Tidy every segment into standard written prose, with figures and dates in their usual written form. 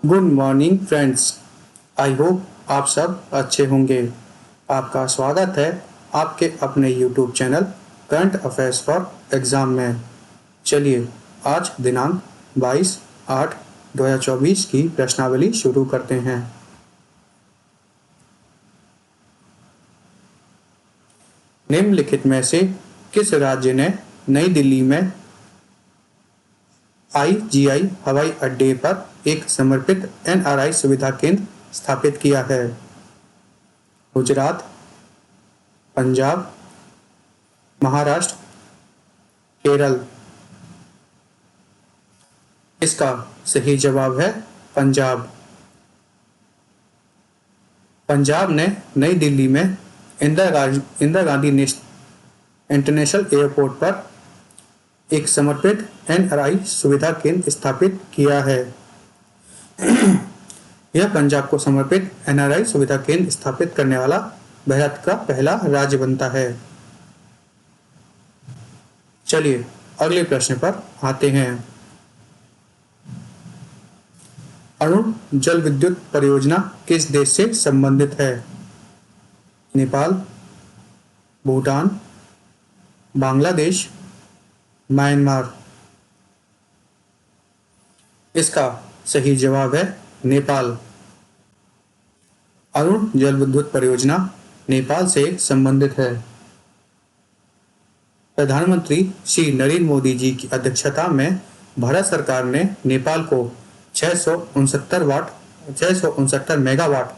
Good morning friends. I hope आप सब अच्छे होंगे। आपका स्वागत है आपके अपने YouTube channel current affairs for exam में। चलिए आज दिनांक 22/8/2024 की प्रश्नावली शुरू करते हैं। निम्नलिखित में से किस राज्य ने नई दिल्ली में आईजीआई हवाई अड्डे पर एक समर्पित एनआरआई सुविधा केंद्र स्थापित किया है? गुजरात, पंजाब, महाराष्ट्र, केरल। इसका सही जवाब है पंजाब। पंजाब ने नई दिल्ली में इंदिरा गांधी इंटरनेशनल एयरपोर्ट पर एक समर्पित एनआरआई सुविधा केंद्र स्थापित किया है। यह पंजाब को समर्पित एनआरआई सुविधा केंद्र स्थापित करने वाला भारत का पहला राज्य बनता है। चलिए अगले प्रश्न पर आते हैं। अरुण जल विद्युत परियोजना किस देश से संबंधित है? नेपाल, भूटान, बांग्लादेश, म्यांमार। इसका सही जवाब है नेपाल। अरुण जल विद्युत परियोजना नेपाल से संबंधित है। प्रधानमंत्री श्री नरेंद्र मोदी जी की अध्यक्षता में भारत सरकार ने नेपाल को 669 मेगावाट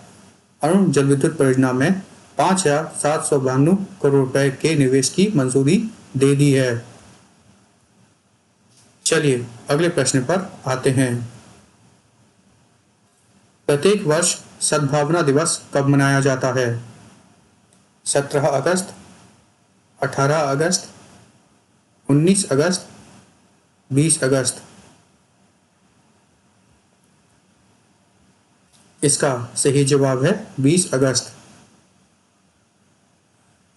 अरुण जल विद्युत परियोजना में 5,792 करोड़ रुपए के निवेश की मंजूरी दे दी है। चलिए अगले प्रश्न पर आते हैं। प्रत्येक वर्ष सद्भावना दिवस कब मनाया जाता है? 17 अगस्त, 18 अगस्त, 19 अगस्त, 20 अगस्त। इसका सही जवाब है 20 अगस्त।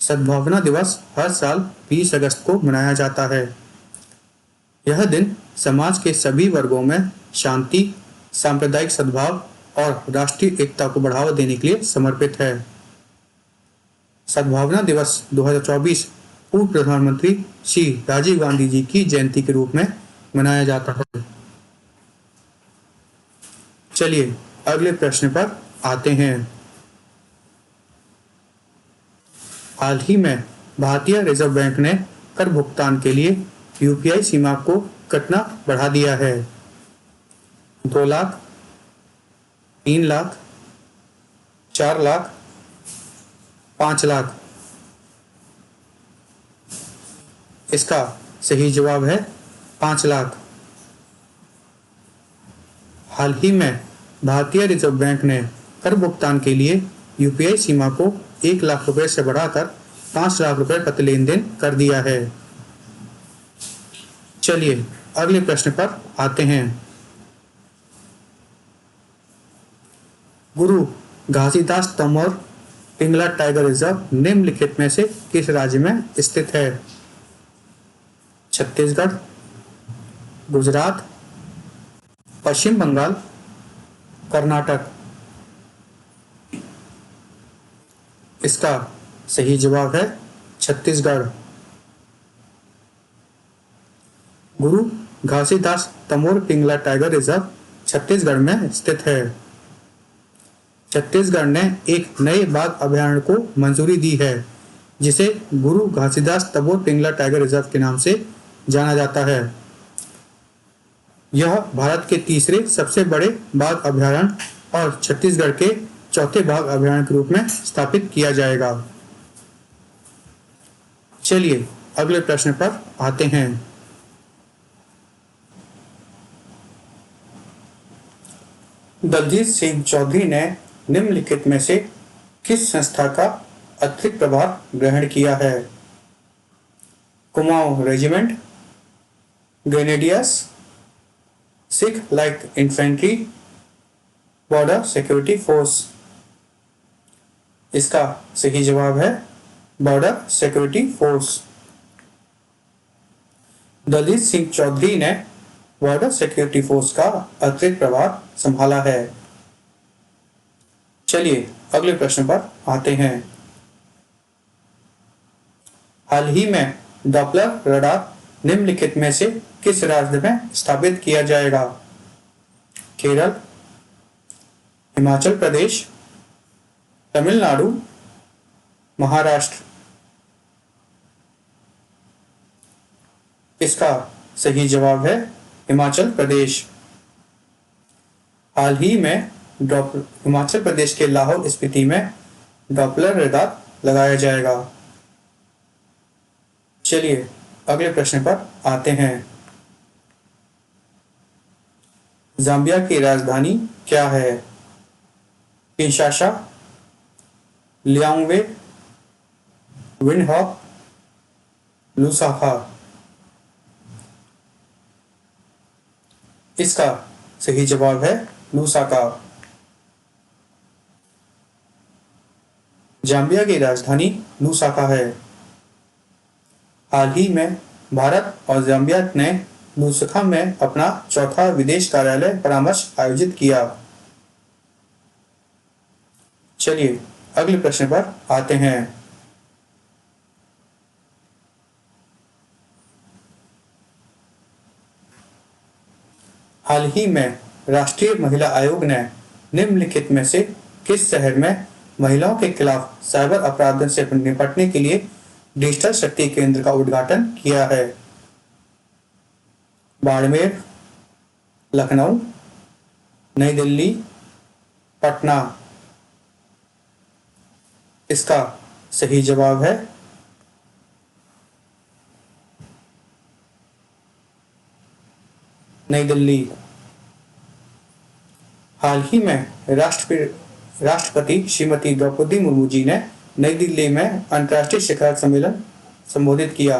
सद्भावना दिवस हर साल 20 अगस्त को मनाया जाता है। यह दिन समाज के सभी वर्गों में शांति, सांप्रदायिक सद्भाव और राष्ट्रीय एकता को बढ़ावा देने के लिए समर्पित है। सद्भावना दिवस 2024 पूर्व प्रधानमंत्री श्री राजीव गांधी जी की जयंती के रूप में मनाया जाता है। चलिए अगले प्रश्न पर आते हैं। हाल ही में भारतीय रिजर्व बैंक ने कर भुगतान के लिए यूपीआई सीमा को कितना बढ़ा दिया है? 2 लाख, 3 लाख, 4 लाख, 5 लाख। इसका सही जवाब है 5 लाख। हाल ही में भारतीय रिजर्व बैंक ने कर भुगतान के लिए यूपीआई सीमा को 1 लाख रुपए से बढ़ाकर 5 लाख रुपए प्रति लेन देन कर दिया है। चलिए अगले प्रश्न पर आते हैं। गुरु घासीदास तोमर पिंगला टाइगर रिजर्व निम्नलिखित में से किस राज्य में स्थित है? छत्तीसगढ़, गुजरात, पश्चिम बंगाल, कर्नाटक। इसका सही जवाब है छत्तीसगढ़। गुरु घासीदास तोमर पिंगला टाइगर रिजर्व छत्तीसगढ़ में स्थित है। छत्तीसगढ़ ने एक नए बाघ अभयारण्य को मंजूरी दी है जिसे गुरु घासीदास तोमर पिंगला टाइगर रिजर्व के नाम से जाना जाता है। यह भारत के तीसरे सबसे बड़े बाघ अभयारण्य और छत्तीसगढ़ के चौथे बाघ अभयारण्य के रूप में स्थापित किया जाएगा। चलिए अगले प्रश्न पर आते हैं। दलजीत सिंह चौधरी ने निम्नलिखित में से किस संस्था का अतिरिक्त प्रभार ग्रहण किया है? Kumaon regiment, grenadiers, Sikh light infantry, border security force. इसका सही जवाब है border security force. Daljeet Singh Chaudhary ने बॉर्डर सिक्योरिटी फोर्स का अतिरिक्त प्रभार संभाला है। चलिए अगले प्रश्न पर आते हैं। हाल ही में डॉपलर रडार निम्नलिखित में से किस राज्य में स्थापित किया जाएगा? केरल, हिमाचल प्रदेश, तमिलनाडु, महाराष्ट्र। इसका सही जवाब है हिमाचल प्रदेश। हाल ही में हिमाचल प्रदेश के लाहौल स्पीति में डॉपलर रडार लगाया जाएगा। चलिए अगले प्रश्न पर आते हैं। जाम्बिया की राजधानी क्या है? Kinshasa, Lilongwe, Windhoek, Lusaka. इसका सही जवाब है लुसाका। जाम्बिया की राजधानी लुसाका है। हाल ही में भारत और जाम्बिया ने लुसाका में अपना चौथा विदेश कार्यालय परामर्श आयोजित किया। चलिए अगले प्रश्न पर आते हैं। हाल ही में राष्ट्रीय महिला आयोग ने निम्नलिखित में से किस शहर में महिलाओं के खिलाफ साइबर अपराधों से निपटने के लिए डिजिटल शक्ति केंद्र का उद्घाटन किया है? बाड़मेर, लखनऊ, नई दिल्ली, पटना। इसका सही जवाब है नई दिल्ली। हाल ही में राष्ट्रपति श्रीमती द्रौपदी मुर्मू जी ने नई दिल्ली में अंतर्राष्ट्रीय शिखर सम्मेलन संबोधित किया।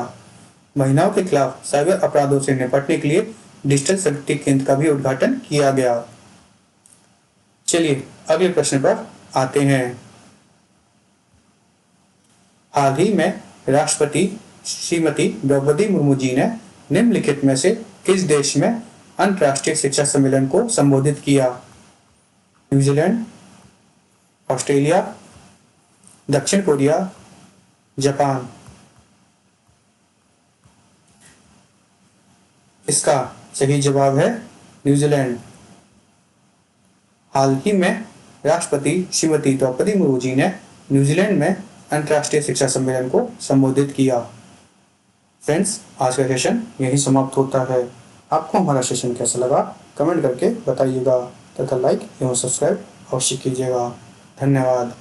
महिलाओं के खिलाफ साइबर अपराधों से निपटने के लिए डिजिटल शक्ति केंद्र का भी उद्घाटन किया गया। चलिए अगले प्रश्न पर आते हैं। हाल ही में राष्ट्रपति श्रीमती द्रौपदी मुर्मू जी ने निम्नलिखित में से किस देश में अंतर्राष्ट्रीय शिक्षा सम्मेलन को संबोधित किया? न्यूजीलैंड, ऑस्ट्रेलिया, दक्षिण कोरिया, जापान। इसका सही जवाब है न्यूजीलैंड। हाल ही में राष्ट्रपति श्रीमती द्रौपदी मुर्मू जी ने न्यूजीलैंड में अंतर्राष्ट्रीय शिक्षा सम्मेलन को संबोधित किया। फ्रेंड्स, आज का सेशन यही समाप्त होता है। आपको हमारा सेशन कैसा लगा कमेंट करके बताइएगा तथा लाइक एवं सब्सक्राइब अवश्य कीजिएगा। धन्यवाद।